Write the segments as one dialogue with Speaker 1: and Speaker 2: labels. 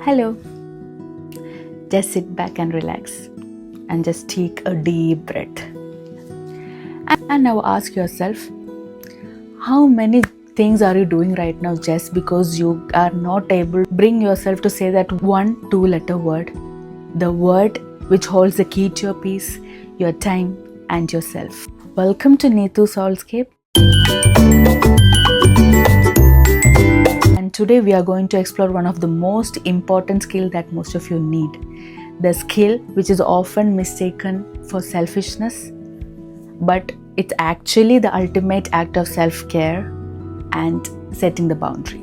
Speaker 1: Hello, just sit back and relax and just take a deep breath. And now ask yourself, how many things are you doing right now just because you are not able to bring yourself to say that one two-letter word, the word which holds the key to your peace, your time and yourself. Welcome to Neetu Soulscape. And today we are going to explore one of the most important skills that most of you need. The skill which is often mistaken for selfishness, but it's actually the ultimate act of self-care and setting the boundary.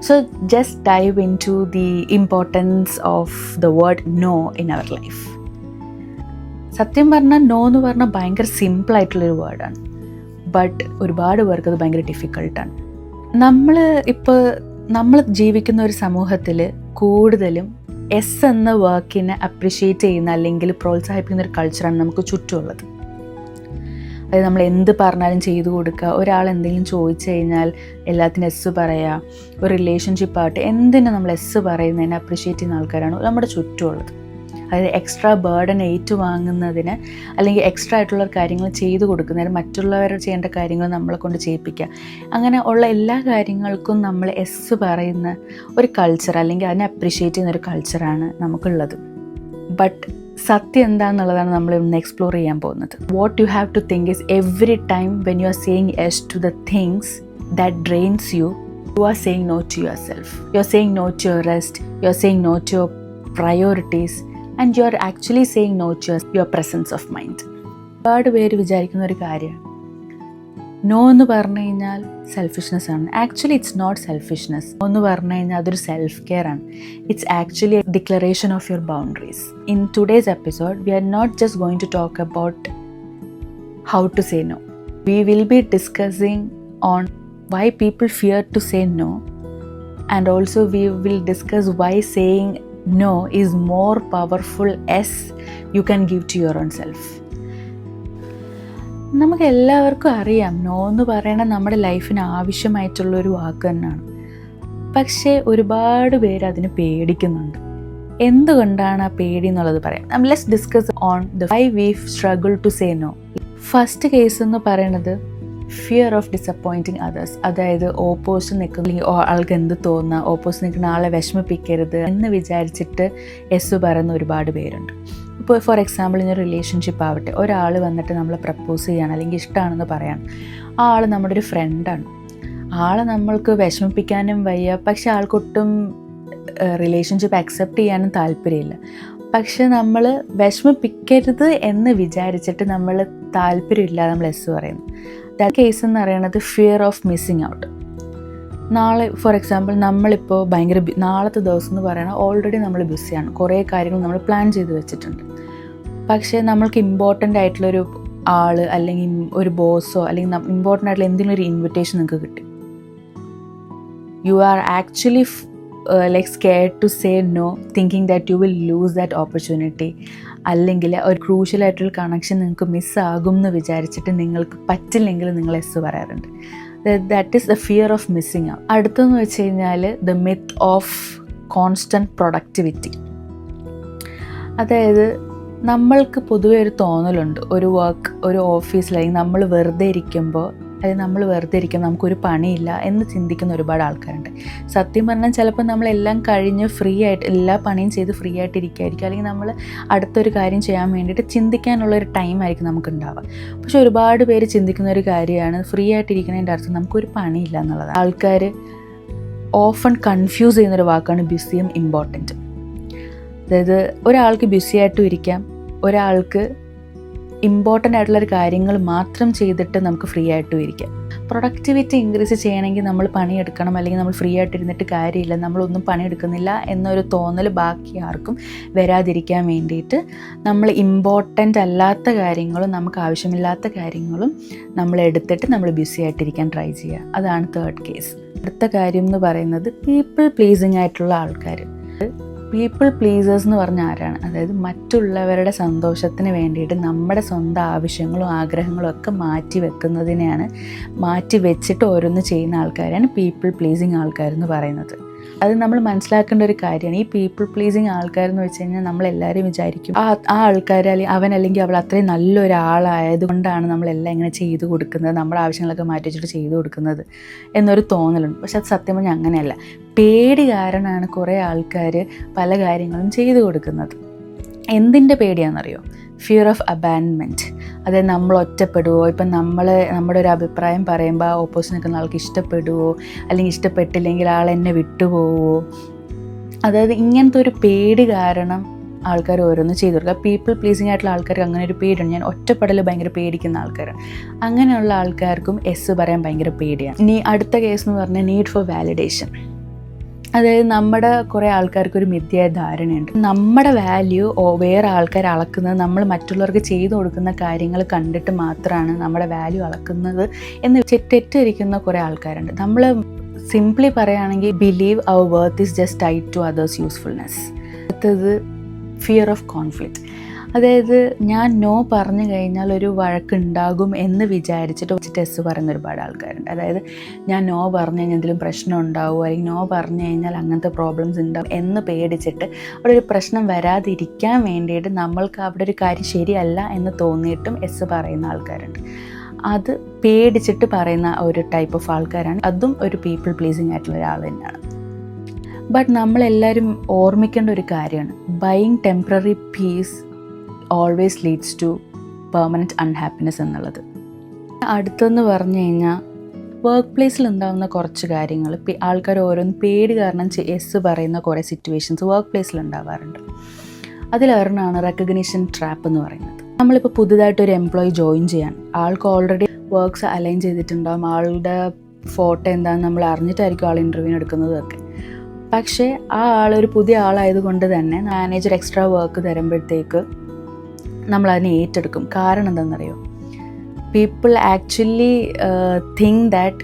Speaker 1: So just dive into the importance of the word no in our life. സത്യം പറഞ്ഞാൽ no എന്ന് പറഞ്ഞാൽ ഭയങ്കര സിമ്പിളായിട്ടുള്ളൊരു വേർഡാണ്, but ഒരുപാട് പേർക്ക് അത് ഭയങ്കര ഡിഫിക്കൾട്ടാണ്. നമ്മൾ ജീവിക്കുന്ന ഒരു സമൂഹത്തിൽ കൂടുതലും എസ് എന്ന വർക്കിനെ അപ്രിഷ്യേറ്റ് ചെയ്യുന്ന അല്ലെങ്കിൽ പ്രോത്സാഹിപ്പിക്കുന്ന ഒരു കൾച്ചറാണ് നമുക്ക് ചുറ്റുമുള്ളത്. അതായത് നമ്മൾ എന്ത് പറഞ്ഞാലും ചെയ്തു കൊടുക്കുക, ഒരാൾ എന്തെങ്കിലും ചോദിച്ചു കഴിഞ്ഞാൽ എല്ലാത്തിനും എസ് പറയുക, ഒരു റിലേഷൻഷിപ്പ് ആവട്ടെ എന്തിനും നമ്മൾ എസ് പറയുന്നതിനെ അപ്രിഷ്യേറ്റ് ചെയ്യുന്ന ആൾക്കാരാണ് നമ്മുടെ ചുറ്റുമുള്ളത്. അതായത് എക്സ്ട്രാ ബേർഡൻ ഏറ്റുവാങ്ങുന്നതിന് അല്ലെങ്കിൽ എക്സ്ട്രാ ആയിട്ടുള്ള കാര്യങ്ങൾ ചെയ്തു കൊടുക്കുന്നതിന് മറ്റുള്ളവർ ചെയ്യേണ്ട കാര്യങ്ങൾ നമ്മളെ കൊണ്ട് ചെയ്യിപ്പിക്കുക, അങ്ങനെ ഉള്ള എല്ലാ കാര്യങ്ങൾക്കും നമ്മൾ എസ് പറയുന്ന ഒരു കൾച്ചർ അല്ലെങ്കിൽ അതിനെ അപ്രിഷ്യേറ്റ് ചെയ്യുന്ന ഒരു കൾച്ചറാണ് നമുക്കുള്ളത്. ബട്ട് സത്യം എന്താണെന്നുള്ളതാണ് നമ്മൾ ഇന്ന് എക്സ്പ്ലോർ ചെയ്യാൻ പോകുന്നത്. What you have to think is every time when you are saying yes to the things that drains you, you are saying no to your self, you are saying no to your rest, you are saying no to your priorities and you are actually saying no to your presence of mind. ഒരുപാട് പേര് വിചാരിക്കുന്ന ഒരു കാര്യമാണ് no എന്ന് പറഞ്ഞു കഴിഞ്ഞാൽ selfishness ആണ്. Actually it's not selfishness. No എന്ന് പറഞ്ഞു കഴിഞ്ഞാൽ അതൊരു സെൽഫ് കെയർ ആണ്. It's actually a declaration of your boundaries. In today's episode we are not just going to talk about how to say no. We will be discussing on why people fear to say no, and also we will discuss why saying no is more powerful as you can give to your own self. നമുക്ക് എല്ലാവർക്കും അറിയാം no എന്ന് പറയണത് നമ്മുടെ ലൈഫിന് ആവശ്യമായിട്ടുള്ളൊരു വാക്ക് തന്നെയാണ്. പക്ഷേ ഒരുപാട് പേര് അതിന് പേടിക്കുന്നുണ്ട്. എന്തുകൊണ്ടാണ് ആ പേടി എന്നുള്ളത് പറയാം. Let's discuss on the why we struggle to say no. First case എന്ന് പറയുന്നത് ഫിയർ ഓഫ് ഡിസപ്പോയിൻറ്റിങ് അതേഴ്സ്. അതായത് ഓപ്പോസിറ്റ് നിൽക്കുന്ന ആൾക്ക് എന്ത് തോന്നുക, ഓപ്പോസിറ്റ് നിൽക്കുന്ന ആളെ വിഷമിപ്പിക്കരുത് എന്ന് വിചാരിച്ചിട്ട് എസ് പറയുന്ന ഒരുപാട് പേരുണ്ട്. ഇപ്പോൾ ഫോർ എക്സാമ്പിൾ ഇങ്ങനെ റിലേഷൻഷിപ്പ് ആവട്ടെ, ഒരാൾ വന്നിട്ട് നമ്മളെ പ്രപ്പോസ് ചെയ്യാണ് അല്ലെങ്കിൽ ഇഷ്ടമാണെന്ന് പറയാണ്. ആ ആൾ നമ്മുടെ ഒരു ഫ്രണ്ടാണ്. ആളെ നമ്മൾക്ക് വിഷമിപ്പിക്കാനും വയ്യ, പക്ഷെ ആൾക്കൊട്ടും റിലേഷൻഷിപ്പ് അക്സെപ്റ്റ് ചെയ്യാനും താല്പര്യമില്ല. പക്ഷെ നമ്മൾ വിഷമിപ്പിക്കരുത് എന്ന് വിചാരിച്ചിട്ട് നമ്മൾ താല്പര്യമില്ല നമ്മൾ എസ് പറയുന്നു. ദാറ്റ് കേസ് എന്ന് പറയുന്നത് ഫിയർ ഓഫ് മിസ്സിങ് ഔട്ട്. നാളെ ഫോർ എക്സാമ്പിൾ നമ്മളിപ്പോൾ ഭയങ്കര നാളത്തെ ദിവസം എന്ന് പറയുന്നത് ഓൾറെഡി നമ്മൾ ബിസിയാണ്, കുറേ കാര്യങ്ങൾ നമ്മൾ പ്ലാൻ ചെയ്ത് വെച്ചിട്ടുണ്ട്. പക്ഷേ നമ്മൾക്ക് ഇമ്പോർട്ടൻ്റ് ആയിട്ടുള്ളൊരു ആൾ അല്ലെങ്കിൽ ഒരു ബോസോ അല്ലെങ്കിൽ ഇമ്പോർട്ടൻ്റ് ആയിട്ടുള്ള എന്തെങ്കിലും ഒരു ഇൻവിറ്റേഷൻ നിങ്ങൾക്ക് കിട്ടി. U are actually like scared to say no, thinking that you will lose that opportunity, അല്ലെങ്കിൽ ഒരു ക്രൂഷ്യൽ ആയിട്ടുള്ള കണക്ഷൻ നിങ്ങൾക്ക് മിസ്സാകും എന്ന് വിചാരിച്ചിട്ട് നിങ്ങൾക്ക് പറ്റില്ലെങ്കിൽ നിങ്ങൾ എസ് പറയാറുണ്ട്. That is the fear of missing out. അടുത്തെന്ന് വെച്ച് കഴിഞ്ഞാൽ the myth of constant productivity. അതായത് നമ്മൾക്ക് പൊതുവെ ഒരു തോന്നലുണ്ട്, ഒരു വർക്ക് ഒരു ഓഫീസിലായി നമ്മൾ വെറുതെ ഇരിക്കുമ്പോൾ നമുക്കൊരു പണിയില്ല എന്ന് ചിന്തിക്കുന്ന ഒരുപാട് ആൾക്കാരുണ്ട്. സത്യം പറഞ്ഞാൽ ചിലപ്പോൾ നമ്മളെല്ലാം കഴിഞ്ഞ് ഫ്രീ ആയിട്ട് എല്ലാ പണിയും ചെയ്ത് ഫ്രീ ആയിട്ട് ഇരിക്കുമായിരിക്കും, അല്ലെങ്കിൽ നമ്മൾ അടുത്തൊരു കാര്യം ചെയ്യാൻ വേണ്ടിയിട്ട് ചിന്തിക്കാനുള്ളൊരു ടൈം ആയിരിക്കും നമുക്കുണ്ടാവുക. പക്ഷെ ഒരുപാട് പേര് ചിന്തിക്കുന്ന ഒരു കാര്യമാണ് ഫ്രീ ആയിട്ടിരിക്കുന്നതിൻ്റെ അർത്ഥം നമുക്കൊരു പണിയില്ല എന്നുള്ളത്. ആൾക്കാർ ഓഫൺ കൺഫ്യൂസ് ചെയ്യുന്നൊരു വാക്കാണ് ബിസിയും ഇമ്പോർട്ടൻറ്റ്. അതായത് ഒരാൾക്ക് ബിസി ആയിട്ടും ഇരിക്കാം, ഒരാൾക്ക് ഇമ്പോർട്ടൻ്റ് ആയിട്ടുള്ളൊരു കാര്യങ്ങൾ മാത്രം ചെയ്തിട്ട് നമുക്ക് ഫ്രീ ആയിട്ടും ഇരിക്കാം. പ്രൊഡക്ടിവിറ്റി ഇൻക്രീസ് ചെയ്യണമെങ്കിൽ നമ്മൾ പണിയെടുക്കണം, അല്ലെങ്കിൽ നമ്മൾ ഫ്രീ ആയിട്ടിരുന്നിട്ട് കാര്യമില്ല, നമ്മളൊന്നും പണിയെടുക്കുന്നില്ല എന്നൊരു തോന്നൽ ബാക്കി ആർക്കും വരാതിരിക്കാൻ വേണ്ടിയിട്ട് നമ്മൾ ഇമ്പോർട്ടൻ്റ് അല്ലാത്ത കാര്യങ്ങളും നമുക്ക് ആവശ്യമില്ലാത്ത കാര്യങ്ങളും നമ്മൾ എടുത്തിട്ട് നമ്മൾ ബിസി ആയിട്ടിരിക്കാൻ ട്രൈ ചെയ്യുക. അതാണ് തേർഡ് കേസ്. അടുത്ത കാര്യം എന്ന് പറയുന്നത് പീപ്പിൾ പ്ലീസിങ് ആയിട്ടുള്ള ആൾക്കാർ. പീപ്പിൾ പ്ലീസേഴ്സ് എന്ന് പറഞ്ഞാൽ ആരാണ്? അതായത് മറ്റുള്ളവരുടെ സന്തോഷത്തിന് വേണ്ടിയിട്ട് നമ്മുടെ സ്വന്തം ആവശ്യങ്ങളും ആഗ്രഹങ്ങളും ഒക്കെ മാറ്റി വെച്ചിട്ട് ഓരോന്ന് ചെയ്യുന്ന ആൾക്കാരാണ് പീപ്പിൾ പ്ലീസിങ് ആൾക്കാരെന്ന് പറയുന്നത്. അത് നമ്മൾ മനസ്സിലാക്കേണ്ട ഒരു കാര്യമാണ്. ഈ പീപ്പിൾ പ്ലീസിങ് ആൾക്കാരെന്ന് വെച്ച് കഴിഞ്ഞാൽ നമ്മളെല്ലാവരും വിചാരിക്കും ആ ആൾക്കാർ അവൻ അല്ലെങ്കിൽ അവൾ അത്രയും നല്ലൊരാളായതുകൊണ്ടാണ് നമ്മളെല്ലാം ഇങ്ങനെ ചെയ്തു കൊടുക്കുന്നത്, നമ്മുടെ ആവശ്യങ്ങളൊക്കെ മാറ്റി വെച്ചിട്ട് ചെയ്തു കൊടുക്കുന്നത് എന്നൊരു തോന്നലുണ്ട്. പക്ഷെ അത് സത്യം പറഞ്ഞാൽ അങ്ങനെയല്ല. പേടി കാരണമാണ് കുറേ ആൾക്കാർ പല കാര്യങ്ങളും ചെയ്തു കൊടുക്കുന്നത്. എന്തിൻ്റെ പേടിയാണെന്നറിയോ? Fear of അബാൻഡ്മെൻറ്റ്. അതായത് നമ്മൾ ഒറ്റപ്പെടുവോ, ഇപ്പം നമ്മുടെ ഒരു അഭിപ്രായം പറയുമ്പോൾ ആ ഓപ്പോസിറ്റ് നിൽക്കുന്ന ആൾക്ക് ഇഷ്ടപ്പെടുവോ, അല്ലെങ്കിൽ ഇഷ്ടപ്പെട്ടില്ലെങ്കിൽ ആൾ എന്നെ വിട്ടുപോവോ. അതായത് ഇങ്ങനത്തെ ഒരു പേടി കാരണം ആൾക്കാർ ഓരോന്ന് ചെയ്തു കൊടുക്കുക. പീപ്പിൾ പ്ലീസിങ് ആയിട്ടുള്ള ആൾക്കാർക്ക് അങ്ങനെ ഒരു പേടിയാണ്. ഞാൻ ഒറ്റപ്പെടൽ ഭയങ്കര പേടിക്കുന്ന ആൾക്കാരാണ്. അങ്ങനെയുള്ള ആൾക്കാർക്കും എസ് പറയാൻ ഭയങ്കര പേടിയാണ്. ഇനി അടുത്ത കേസ് എന്ന് പറഞ്ഞാൽ നീഡ് ഫോർ വാലിഡേഷൻ. അതായത് നമ്മുടെ കുറേ ആൾക്കാർക്കൊരു മിഥ്യായ ധാരണയുണ്ട്. നമ്മുടെ വാല്യൂ വേറെ ആൾക്കാർ അളക്കുന്നത് നമ്മൾ മറ്റുള്ളവർക്ക് ചെയ്തു കൊടുക്കുന്ന കാര്യങ്ങൾ കണ്ടിട്ട് മാത്രമാണ് നമ്മുടെ വാല്യൂ അളക്കുന്നത് എന്ന് തെറ്റിദ്ധരിക്കുന്ന കുറേ ആൾക്കാരുണ്ട്. നമ്മൾ സിംപ്ലി പറയുകയാണെങ്കിൽ ബിലീവ് അവർ worth is just tied to others usefulness. അടുത്തത് ഫിയർ ഓഫ് കോൺഫ്ലിക്റ്റ്. അതായത് ഞാൻ നോ പറഞ്ഞു കഴിഞ്ഞാൽ ഒരു വഴക്കുണ്ടാകും എന്ന് വിചാരിച്ചിട്ട് എസ് പറയുന്ന ഒരുപാട് ആൾക്കാരുണ്ട്. അതായത് ഞാൻ നോ പറഞ്ഞു കഴിഞ്ഞാൽ എന്തെങ്കിലും പ്രശ്നം ഉണ്ടാവുമോ, അല്ലെങ്കിൽ നോ പറഞ്ഞു കഴിഞ്ഞാൽ അങ്ങനത്തെ പ്രോബ്ലംസ് ഉണ്ടാവും എന്ന് പേടിച്ചിട്ട് അവിടെ ഒരു പ്രശ്നം വരാതിരിക്കാൻ വേണ്ടിയിട്ട് നമ്മൾക്ക് അവിടെ ഒരു കാര്യം ശരിയല്ല എന്ന് തോന്നിയിട്ടും എസ് പറയുന്ന ആൾക്കാരുണ്ട്. അത് പേടിച്ചിട്ട് പറയുന്ന ഒരു ടൈപ്പ് ഓഫ് ആൾക്കാരാണ്. അതും ഒരു പീപ്പിൾ പ്ലീസിങ് ആയിട്ടുള്ള ഒരാൾ തന്നെയാണ്. ബട്ട് നമ്മളെല്ലാവരും ഓർമ്മിക്കേണ്ട ഒരു കാര്യമാണ്, buying temporary peace always leads to permanent unhappiness എന്നുള്ളത്. അടുത്തെന്ന് പറഞ്ഞു കഴിഞ്ഞാൽ വർക്ക് പ്ലേസിൽ ഉണ്ടാകുന്ന കുറച്ച് കാര്യങ്ങൾ ആൾക്കാർ ഓരോന്ന് പേടി കാരണം എസ് പറയുന്ന കുറേ സിറ്റുവേഷൻസ് വർക്ക് പ്ലേസിൽ ഉണ്ടാവാറുണ്ട്. അതിലൊരെണ്ണമാണ് റെക്കഗ്നിഷൻ ട്രാപ്പ് എന്ന് പറയുന്നത്. നമ്മളിപ്പോൾ പുതുതായിട്ടൊരു എംപ്ലോയി ജോയിൻ ചെയ്യാൻ ആൾക്ക് ഓൾറെഡി വർക്ക്സ് അലൈൻ ചെയ്തിട്ടുണ്ടാകും. ആളുടെ ഫോട്ടോ എന്താണെന്ന് നമ്മൾ അറിഞ്ഞിട്ടായിരിക്കും ആൾ ഇൻ്റർവ്യൂവിന് എടുക്കുന്നതൊക്കെ. പക്ഷേ ആ ആളൊരു പുതിയ ആളായതുകൊണ്ട് തന്നെ മാനേജർ എക്സ്ട്രാ വർക്ക് തരുമ്പോഴത്തേക്ക് നമ്മളതിനെ ഏറ്റെടുക്കും. കാരണം എന്താണെന്നറിയോ? പീപ്പിൾ ആക്ച്വലി തിങ്ക് ദാറ്റ്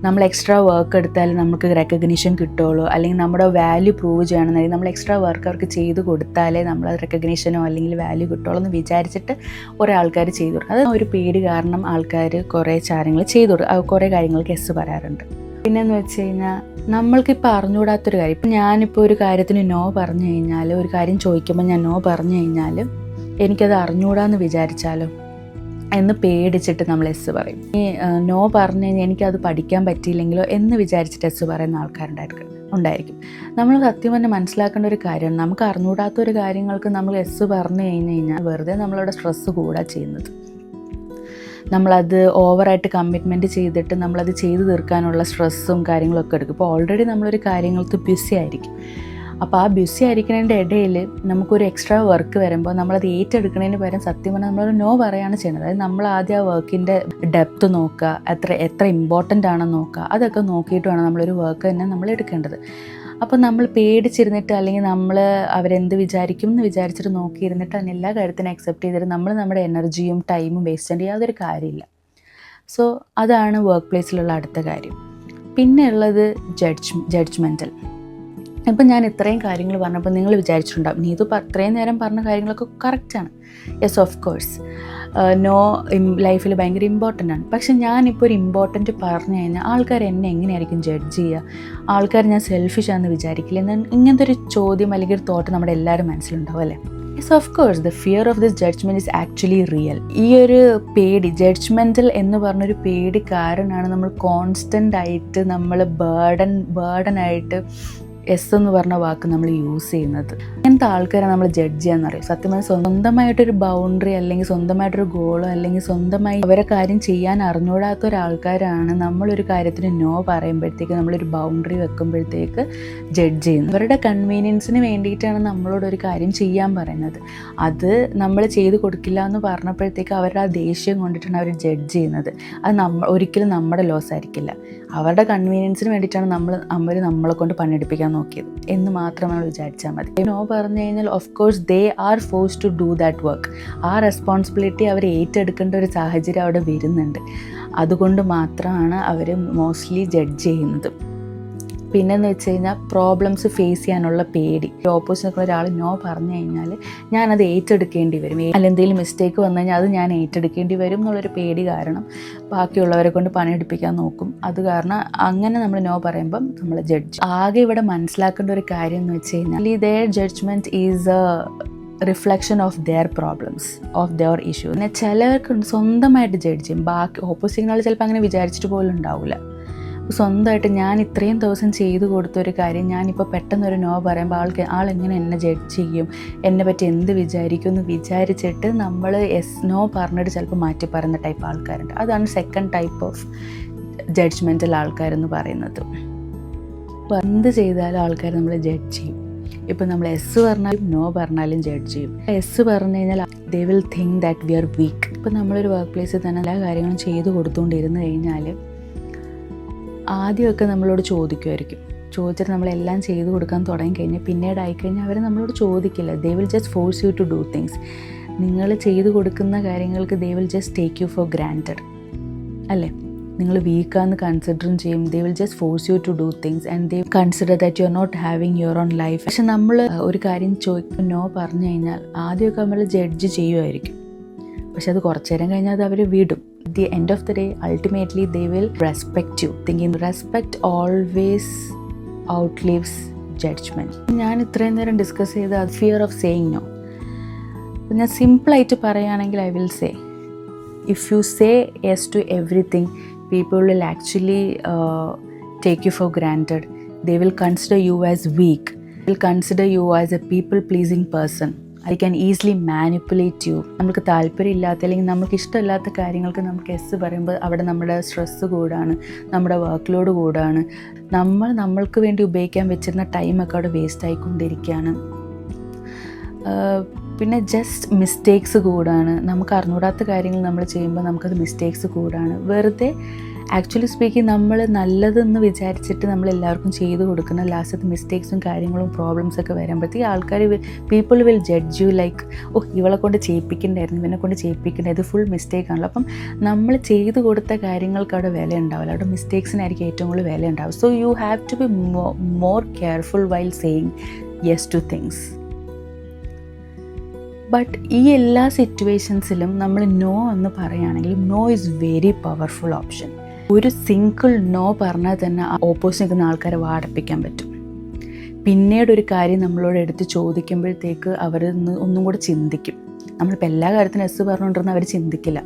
Speaker 1: നമ്മൾ എക്സ്ട്രാ വർക്ക് എടുത്താൽ നമുക്ക് റെക്കഗ്നിഷൻ കിട്ടുള്ളൂ, അല്ലെങ്കിൽ നമ്മുടെ വാല്യൂ പ്രൂവ് ചെയ്യണമെന്നുണ്ടെങ്കിൽ നമ്മൾ എക്സ്ട്രാ വർക്ക് അവർക്ക് ചെയ്ത് കൊടുത്താലേ നമ്മൾ റെക്കഗ്നിഷനോ അല്ലെങ്കിൽ വാല്യൂ കിട്ടുള്ളൂ എന്ന് വിചാരിച്ചിട്ട് കുറേ ആൾക്കാർ ചെയ്തു കൊടുക്കും. അത് ഒരു പേടി കാരണം ആൾക്കാർ കുറേ കാര്യങ്ങൾ ചെയ്തു കൊടുക്കും, കുറേ കാര്യങ്ങൾക്ക് എസ് പറയാറുണ്ട്. പിന്നെയെന്ന് വെച്ച് കഴിഞ്ഞാൽ നമ്മൾക്കിപ്പോൾ അറിഞ്ഞുകൂടാത്തൊരു കാര്യം, ഇപ്പം ഞാനിപ്പോൾ ഒരു കാര്യത്തിന് നോ പറഞ്ഞു കഴിഞ്ഞാൽ, ഒരു കാര്യം ചോദിക്കുമ്പോൾ ഞാൻ നോ പറഞ്ഞു കഴിഞ്ഞാൽ എനിക്കത് അറിഞ്ഞുകൂടാന്ന് വിചാരിച്ചാലോ എന്ന് പേടിച്ചിട്ട് നമ്മൾ എസ് പറയും. ഈ നോ പറഞ്ഞു കഴിഞ്ഞാൽ എനിക്കത് പഠിക്കാൻ പറ്റിയില്ലെങ്കിലോ എന്ന് വിചാരിച്ചിട്ട് എസ് പറയുന്ന ഉണ്ടായിരിക്കും. നമ്മൾ സത്യം തന്നെ മനസ്സിലാക്കേണ്ട ഒരു കാര്യമാണ്, നമുക്ക് അറിഞ്ഞുകൂടാത്തൊരു കാര്യങ്ങൾക്ക് നമ്മൾ എസ് പറഞ്ഞു കഴിഞ്ഞാൽ വെറുതെ നമ്മളവിടെ സ്ട്രെസ്സ് കൂടാ ചെയ്യുന്നത്. നമ്മളത് ഓവറായിട്ട് കമ്മിറ്റ്മെൻറ്റ് ചെയ്തിട്ട് നമ്മളത് ചെയ്തു തീർക്കാനുള്ള സ്ട്രെസ്സും കാര്യങ്ങളൊക്കെ എടുക്കും. ഇപ്പോൾ ഓൾറെഡി നമ്മളൊരു കാര്യങ്ങൾക്ക് ബിസി ആയിരിക്കും. അപ്പോൾ ആ ബിസി ആയിരിക്കുന്നതിൻ്റെ ഇടയിൽ നമുക്കൊരു എക്സ്ട്രാ വർക്ക് വരുമ്പോൾ നമ്മളത് ഏറ്റെടുക്കുന്നതിന് പകരം സത്യം പറഞ്ഞാൽ നമ്മളൊരു നോ പറയുകയാണ് ചെയ്യുന്നത്. അതായത് നമ്മൾ ആദ്യം ആ വർക്കിൻ്റെ ഡെപ്ത്ത് നോക്കുക, എത്ര ഇമ്പോർട്ടൻ്റ് ആണെന്ന് നോക്കുക. അതൊക്കെ നോക്കിയിട്ട് വേണം നമ്മളൊരു വർക്ക് തന്നെ നമ്മൾ എടുക്കേണ്ടത്. അപ്പോൾ നമ്മൾ പേടിച്ചിരുന്നിട്ട് അല്ലെങ്കിൽ നമ്മൾ അവരെന്ത് വിചാരിക്കും എന്ന് വിചാരിച്ചിട്ട് നോക്കിയിരുന്നിട്ട് അതിന് എല്ലാ കാര്യത്തിനും അക്സെപ്റ്റ് ചെയ്തിട്ട് നമ്മൾ നമ്മുടെ എനർജിയും ടൈമും വേസ്റ്റ് ചെയ്യേണ്ട യാതൊരു കാര്യമില്ല. സോ അതാണ് വർക്ക് പ്ലേസിലുള്ള അടുത്ത കാര്യം. പിന്നെ ഉള്ളത് ജഡ്ജ്മെൻറ്റൽ. ഇപ്പം ഞാൻ ഇത്രയും കാര്യങ്ങൾ പറഞ്ഞപ്പോൾ നിങ്ങൾ വിചാരിച്ചിട്ടുണ്ടാവും നീ ഇത് ഇത്രയും നേരം പറഞ്ഞ കാര്യങ്ങളൊക്കെ കറക്റ്റാണ്. യെസ്, ഓഫ് കോഴ്സ് നോ ലൈഫിൽ ഭയങ്കര ഇമ്പോർട്ടൻ്റ് ആണ്. പക്ഷെ ഞാനിപ്പോൾ ഒരു ഇമ്പോർട്ടൻറ്റ് പറഞ്ഞു കഴിഞ്ഞാൽ ആൾക്കാർ എന്നെ എങ്ങനെയായിരിക്കും ജഡ്ജ് ചെയ്യുക, ആൾക്കാർ ഞാൻ സെൽഫിഷാണെന്ന് വിചാരിക്കില്ല എന്ന് ഇങ്ങനത്തെ ഒരു ചോദ്യം അല്ലെങ്കിൽ ഒരു തോട്ട് നമ്മുടെ എല്ലാവരും മനസ്സിലുണ്ടാവും അല്ലേ? Yes, of course the fear of this judgement is actually real. ഈ ഒരു പേടി, ജഡ്ജ്മെൻറ്റൽ എന്ന് പറഞ്ഞൊരു പേടി കാരണമാണ് നമ്മൾ കോൺസ്റ്റൻ്റ് ആയിട്ട് നമ്മൾ ബേർഡനായിട്ട് എസ് എന്ന് പറഞ്ഞ വാക്ക് നമ്മൾ യൂസ് ചെയ്യുന്നത്. അങ്ങനത്തെ ആൾക്കാരെ നമ്മൾ ജഡ്ജ് ചെയ്യാന്നറിയും. സത്യം പറഞ്ഞാൽ സ്വന്തമായിട്ടൊരു ബൗണ്ടറി അല്ലെങ്കിൽ സ്വന്തമായിട്ടൊരു ഗോളോ അല്ലെങ്കിൽ സ്വന്തമായി അവരെ കാര്യം ചെയ്യാൻ അറിഞ്ഞൂടാത്ത ഒരാൾക്കാരാണ് നമ്മളൊരു കാര്യത്തിന് നോ പറയുമ്പോഴത്തേക്ക്, നമ്മളൊരു ബൗണ്ടറി വെക്കുമ്പോഴത്തേക്ക് ജഡ്ജ് ചെയ്യുന്നത്. അവരുടെ കൺവീനിയൻസിന് വേണ്ടിയിട്ടാണ് നമ്മളോടൊരു കാര്യം ചെയ്യാൻ പറയുന്നത്. അത് നമ്മൾ ചെയ്ത് കൊടുക്കില്ല എന്ന് പറഞ്ഞപ്പോഴത്തേക്ക് അവരുടെ ആ ദേഷ്യം കൊണ്ടിട്ടാണ് അവർ ജഡ്ജ് ചെയ്യുന്നത്. അത് ഒരിക്കലും നമ്മുടെ ലോസ് ആയിരിക്കില്ല. അവരുടെ കൺവീനിയൻസിന് വേണ്ടിയിട്ടാണ് അവർ നമ്മളെ കൊണ്ട് പണിയെടുപ്പിക്കാൻ നോക്കിയത് എന്ന് മാത്രം നമ്മൾ വിചാരിച്ചാൽ മതി. നോ പറഞ്ഞു കഴിഞ്ഞാൽ of course they are forced to do that work. ആ റെസ്പോൺസിബിലിറ്റി അവർ ഏറ്റെടുക്കേണ്ട ഒരു സാഹചര്യം അവിടെ വരുന്നുണ്ട്. അതുകൊണ്ട് മാത്രമാണ് അവർ മോസ്റ്റ്ലി ജഡ്ജ് ചെയ്യുന്നത്. പിന്നെന്ന് വെച്ച് കഴിഞ്ഞാൽ പ്രോബ്ലംസ് ഫേസ് ചെയ്യാനുള്ള പേടി. ഓപ്പോസിറ്റ് നിൽക്കുന്ന ഒരാൾ നോ പറഞ്ഞു കഴിഞ്ഞാൽ ഞാനത് ഏറ്റെടുക്കേണ്ടി വരും, അല്ലെങ്കിൽ എന്തെങ്കിലും മിസ്റ്റേക്ക് വന്നു കഴിഞ്ഞാൽ അത് ഞാൻ ഏറ്റെടുക്കേണ്ടി വരും എന്നുള്ളൊരു പേടി കാരണം ബാക്കിയുള്ളവരെ കൊണ്ട് പണിയെടുപ്പിക്കാൻ നോക്കും. അത് കാരണം അങ്ങനെ നമ്മൾ നോ പറയുമ്പം നമ്മൾ ജഡ്ജ്. ആകെ ഇവിടെ മനസ്സിലാക്കേണ്ട ഒരു കാര്യം എന്ന് വെച്ച് കഴിഞ്ഞാൽ their judgment is a reflection of their problems, of their issue. പിന്നെ ചിലർക്ക് സ്വന്തമായിട്ട് ജഡ്ജ് ചെയ്യും. ബാക്കി ഓപ്പോസിറ്റ് ആൾ ചിലപ്പോൾ അങ്ങനെ വിചാരിച്ചിട്ട് പോലും ഉണ്ടാവില്ല. സ്വന്തമായിട്ട് ഞാൻ ഇത്രയും ദിവസം ചെയ്തു കൊടുത്തൊരു കാര്യം ഞാനിപ്പോൾ പെട്ടെന്നൊരു നോ പറയുമ്പോൾ ആളെങ്ങനെ എന്നെ ജഡ്ജ് ചെയ്യും, എന്നെ പറ്റി എന്ത് വിചാരിക്കും എന്ന് വിചാരിച്ചിട്ട് നമ്മൾ നോ പറഞ്ഞിട്ട് ചിലപ്പോൾ മാറ്റി പറയുന്ന ടൈപ്പ് ആൾക്കാരുണ്ട്. അതാണ് സെക്കൻഡ് ടൈപ്പ് ഓഫ് ജഡ്ജ്മെൻറ്റൽ ആൾക്കാരെന്ന് പറയുന്നത്. എന്ത് ചെയ്താലും ആൾക്കാർ നമ്മൾ ജഡ്ജ് ചെയ്യും. ഇപ്പം നമ്മൾ എസ് പറഞ്ഞാലും നോ പറഞ്ഞാലും ജഡ്ജ് ചെയ്യും. എസ് പറഞ്ഞു കഴിഞ്ഞാൽ they will think that we R week. ഇപ്പം നമ്മളൊരു വർക്ക് പ്ലേസിൽ തന്നെ എല്ലാ കാര്യങ്ങളും ചെയ്തു കൊടുത്തുകൊണ്ടിരുന്നു കഴിഞ്ഞാൽ ആദ്യമൊക്കെ നമ്മളോട് ചോദിക്കുമായിരിക്കും. ചോദിച്ചിട്ട് നമ്മളെല്ലാം ചെയ്തു കൊടുക്കാൻ തുടങ്ങിക്കഴിഞ്ഞാൽ പിന്നീട് ആയിക്കഴിഞ്ഞാൽ അവർ നമ്മളോട് ചോദിക്കില്ല. They will just force you to do things. നിങ്ങൾ ചെയ്തു കൊടുക്കുന്ന കാര്യങ്ങൾക്ക് they will just take you for granted അല്ലേ. നിങ്ങൾ വീക്കാന്ന് കൺസിഡറും ചെയ്യും. They will just force you to do things and they consider that you are not having your own life. പക്ഷെ നമ്മൾ ഒരു കാര്യം നോ പറഞ്ഞു കഴിഞ്ഞാൽ ആദ്യമൊക്കെ നമ്മൾ ജഡ്ജ് ചെയ്യുമായിരിക്കും. പക്ഷെ അത് കുറച്ചു നേരം കഴിഞ്ഞാൽ അത് അവർ വിടും. The end of the day ultimately they will respect you. Thinking respect always outlives judgement. ഞാൻ ഇത്രയും നേരം ഡിസ്കസ് ചെയ്ത ഫിയർ ഓഫ് സേയിങ് നോ. ഞാൻ സിമ്പിളായിട്ട് പറയുകയാണെങ്കിൽ I will say, if you say yes to everything, people will actually take you for granted. They will consider you as weak. They will consider you as a people pleasing person. They can easily manipulate you. നമുക്ക് താല്പര്യമില്ലാത്ത അല്ലെങ്കിൽ നമുക്ക് ഇഷ്ടമില്ലാത്ത കാര്യങ്ങൾക്ക് നമുക്ക് S പറയുമ്പോൾ അവിടെ നമ്മുടെ സ്ട്രെസ്സ് കൂടാണ്, നമ്മുടെ വർക്ക് ലോഡ് കൂടാണ്. നമ്മൾക്ക് വേണ്ടി ഉപയോഗിക്കാൻ വെച്ചിരുന്ന ടൈമൊക്കെ അവിടെ വേസ്റ്റ് ആയിക്കൊണ്ടിരിക്കുകയാണ്. പിന്നെ ജസ്റ്റ് മിസ്റ്റേക്സ് കൂടാണ്. നമുക്ക് അറിഞ്ഞൂടാത്ത കാര്യങ്ങൾ നമ്മൾ ചെയ്യുമ്പോൾ നമുക്കത് മിസ്റ്റേക്സ് കൂടാണ്. വെറുതെ ആക്ച്വലി സ്പീക്കിംഗ് നമ്മൾ നല്ലതെന്ന് വിചാരിച്ചിട്ട് നമ്മൾ എല്ലാവർക്കും ചെയ്തു കൊടുക്കുന്ന ലാസ്റ്റത്തെ മിസ്റ്റേക്സും കാര്യങ്ങളും പ്രോബ്ലംസൊക്കെ വരുമ്പോഴത്തേക്ക് ആൾക്കാർ people will judge you like, ഓ ഇവളെ കൊണ്ട് ചെയ്യിപ്പിക്കണ്ടായിരുന്നു, ഇവനെ കൊണ്ട് ചെയ്യിപ്പിക്കണ്ടായിരുന്നു, ഇത് ഫുൾ മിസ്റ്റേക്കാണല്ലോ. അപ്പം നമ്മൾ ചെയ്തു കൊടുത്ത കാര്യങ്ങൾക്ക് അവിടെ വില ഉണ്ടാവില്ല, അവിടെ മിസ്റ്റേക്സിനായിരിക്കും ഏറ്റവും കൂടുതൽ വില ഉണ്ടാവും. So you have to be more careful while saying yes to things. But ഈ എല്ലാ സിറ്റുവേഷൻസിലും നമ്മൾ നോ എന്ന് പറയുകയാണെങ്കിൽ no is very powerful option. ഒരു സിംഗിൾ നോ പറഞ്ഞാൽ തന്നെ ഓപ്പോസിറ്റ് നിൽക്കുന്ന ആൾക്കാരെ വാടപ്പിക്കാൻ പറ്റും. പിന്നീട് ഒരു കാര്യം നമ്മളോട് എടുത്ത് ചോദിക്കുമ്പോഴത്തേക്ക് അവർ ഒന്നും കൂടെ ചിന്തിക്കും. നമ്മളിപ്പോൾ എല്ലാ കാര്യത്തിനും എസ് പറഞ്ഞുകൊണ്ടിരുന്ന അവർ ചിന്തിക്കില്ല.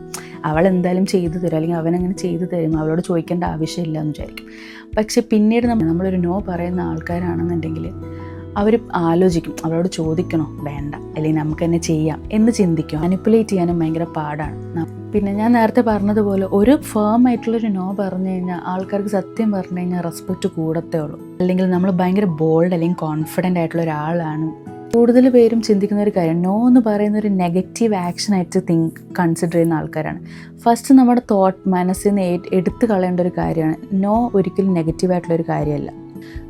Speaker 1: അവൾ എന്തായാലും ചെയ്തു തരും, അല്ലെങ്കിൽ അവനങ്ങനെ ചെയ്തു തരും, അവളോട് ചോദിക്കേണ്ട ആവശ്യമില്ല എന്ന് വിചാരിക്കും. പക്ഷെ പിന്നീട് നമ്മളൊരു നോ പറയുന്ന ആൾക്കാരാണെന്നുണ്ടെങ്കിൽ അവർ ആലോചിക്കും, അവളോട് ചോദിക്കണോ വേണ്ട, അല്ലെങ്കിൽ നമുക്ക് തന്നെ ചെയ്യാം എന്ന് ചിന്തിക്കും. മാനിപ്പുലേറ്റ് ചെയ്യാനും ഭയങ്കര പാടാണ്. പിന്നെ ഞാൻ നേരത്തെ പറഞ്ഞതുപോലെ ഒരു ഫേം ആയിട്ടുള്ളൊരു നോ പറഞ്ഞു കഴിഞ്ഞാൽ ആൾക്കാർക്ക് സത്യം പറഞ്ഞു കഴിഞ്ഞാൽ റെസ്പെക്റ്റ് കൂടത്തേ ഉള്ളൂ. അല്ലെങ്കിൽ നമ്മൾ ഭയങ്കര ബോൾഡ് അല്ലെങ്കിൽ കോൺഫിഡൻ്റ് ആയിട്ടുള്ള ഒരാളാണ്. കൂടുതൽ പേരും ചിന്തിക്കുന്ന ഒരു കാര്യം നോ എന്ന് പറയുന്ന ഒരു നെഗറ്റീവ് ആക്ഷൻ ആയിട്ട് കൺസിഡർ ചെയ്യുന്ന ആൾക്കാരാണ്. ഫസ്റ്റ് നമ്മുടെ മനസ്സിൽ നിന്ന് എടുത്തു കളയേണ്ട ഒരു കാര്യമാണ് നോ ഒരിക്കലും നെഗറ്റീവായിട്ടുള്ളൊരു കാര്യമല്ല.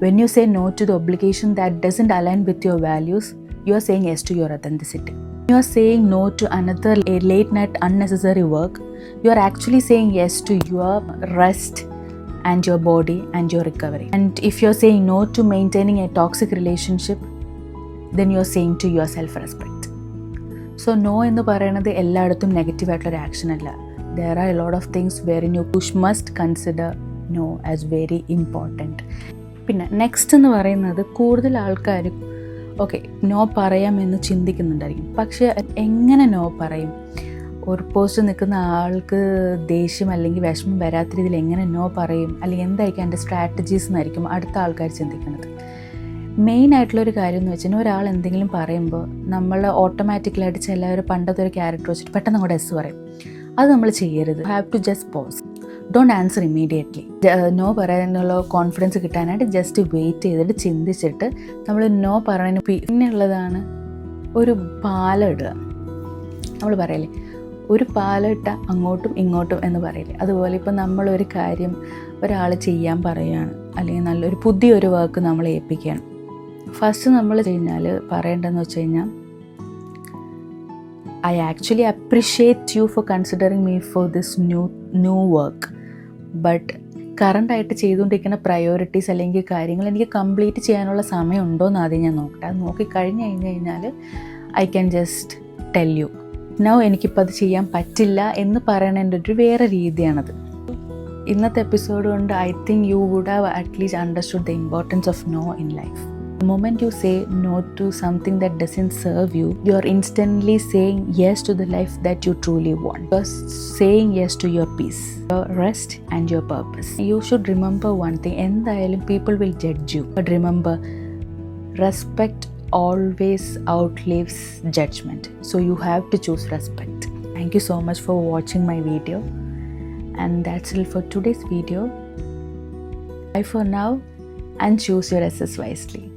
Speaker 1: When you say no to the obligation that doesn't align with your values, you are saying yes to your authenticity. You are saying no to another late night unnecessary work. You are actually saying yes to your rest and your body and your recovery. And if you are saying no to maintaining a toxic relationship, then you are saying to your self-respect. So no എന്ന് പറയുന്നത് എല്ലായിടത്തും നെഗറ്റീവായിട്ടുള്ളൊരു action അല്ല. There are a lot of things wherein you must consider no as very important. പിന്നെ next എന്ന് പറയുന്നത് കൂടുതൽ ആൾക്കാർ okay no പറയാമെന്ന് ചിന്തിക്കുന്നുണ്ടായിരിക്കും. പക്ഷേ എങ്ങനെ നോ പറയും? ഒരു പോസ്റ്റ് നിൽക്കുന്ന ആൾക്ക് ദേഷ്യം അല്ലെങ്കിൽ വിഷമം വരാത്ത രീതിയിൽ എങ്ങനെ നോ പറയും, അല്ലെങ്കിൽ എന്തായിരിക്കും എൻ്റെ സ്ട്രാറ്റജീസ് എന്നായിരിക്കും അടുത്ത ആൾക്കാർ ചിന്തിക്കുന്നത്. മെയിനായിട്ടുള്ളൊരു കാര്യം എന്ന് വെച്ചാൽ ഒരാൾ എന്തെങ്കിലും പറയുമ്പോൾ നമ്മൾ ഓട്ടോമാറ്റിക്കലായിട്ട് ചിലവർ പണ്ടത്തെ ഒരു ക്യാരക്ടർ വെച്ചിട്ട് പെട്ടെന്ന് അങ്ങോട്ട് എസ് പറയും. അത് നമ്മൾ ചെയ്യരുത്. Have to just pause. Don't answer immediately. No പറയാനുള്ള കോൺഫിഡൻസ് കിട്ടാനായിട്ട് ജസ്റ്റ് വെയിറ്റ് ചെയ്തിട്ട് ചിന്തിച്ചിട്ട് നമ്മൾ നോ പറയുന്നതിന് പിന്നെയുള്ളതാണ് ഒരു പാലം ഇടുക. നമ്മൾ പറയില്ലേ ഒരു പാലം ഇട്ട അങ്ങോട്ടും ഇങ്ങോട്ടും എന്ന് പറയില്ലേ, അതുപോലെ ഇപ്പം നമ്മളൊരു കാര്യം ഒരാൾ ചെയ്യാൻ പറയുകയാണ്, അല്ലെങ്കിൽ നല്ലൊരു പുതിയൊരു വർക്ക് നമ്മൾ ഏൽപ്പിക്കുകയാണ്. ഫസ്റ്റ് നമ്മൾ കഴിഞ്ഞാൽ പറയേണ്ടതെന്ന് വെച്ച് കഴിഞ്ഞാൽ I actually appreciate you for considering me for this new work. But കറണ്ടായിട്ട് ചെയ്തുകൊണ്ടിരിക്കുന്ന പ്രയോറിറ്റീസ് അല്ലെങ്കിൽ കാര്യങ്ങൾ എനിക്ക് കംപ്ലീറ്റ് ചെയ്യാനുള്ള സമയം ഉണ്ടോ എന്ന് ആദ്യം ഞാൻ നോക്കട്ടെ. അത് നോക്കിക്കഴിഞ്ഞ് കഴിഞ്ഞാൽ I can just tell you now എനിക്കിപ്പോൾ അത് ചെയ്യാൻ പറ്റില്ല എന്ന് പറയണതിൻ്റെ ഒരു വേറെ രീതിയാണത്. ഇന്നത്തെ എപ്പിസോഡ് കൊണ്ട് I think you would have at least understood the importance of no in life. The moment you say no to something that doesn't serve you, you're instantly saying yes to the life that you truly want. You're saying yes to your peace, your rest and your purpose. You should remember one thing, endayalum people will judge you. But remember, respect always outlives judgment. So you have to choose respect. Thank you so much for watching my video. And that's all for today's video. Bye for now and choose your SS wisely.